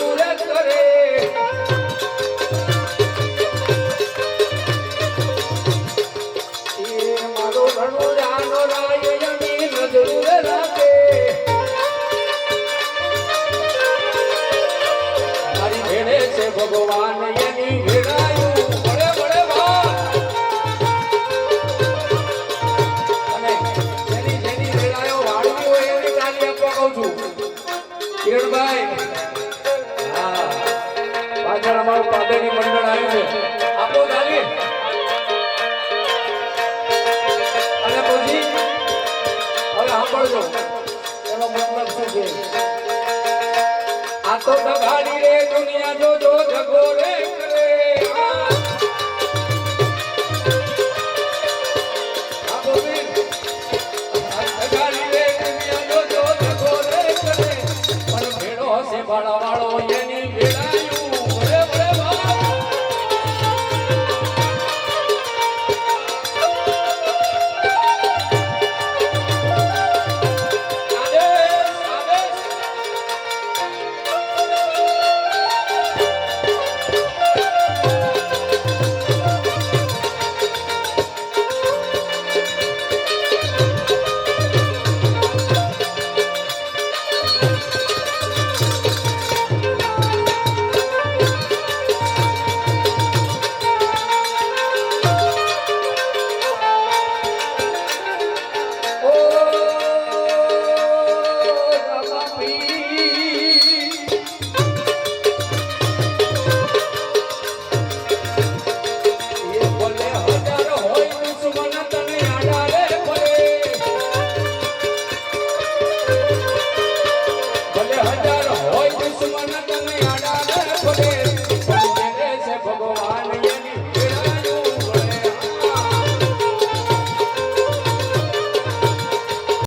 નજરું રે કરે મારો ઘણો જાનો રાય એની નજરું રે રાખે મારી ભેડે છે ભગવાન એની ભેડાયું બળે બળે વાત અને જેની જેની ભેડાયો વાળવી હોય એની તાલી આપવા કહું છું કિરણભાઈ હા પાછળ અમારું પાદરની મંડળ આવ્યું છે આપો તાલી અને પછી હવે સાંભળજો એનો મતલબ શું છે આ તો દગાડી રે દુનિયા જો જો જગો રે કરે આ બોલી દગાડી રે દુનિયા જો જો જગો રે કરે પણ ભેડો હશે ભાડા વાળો એની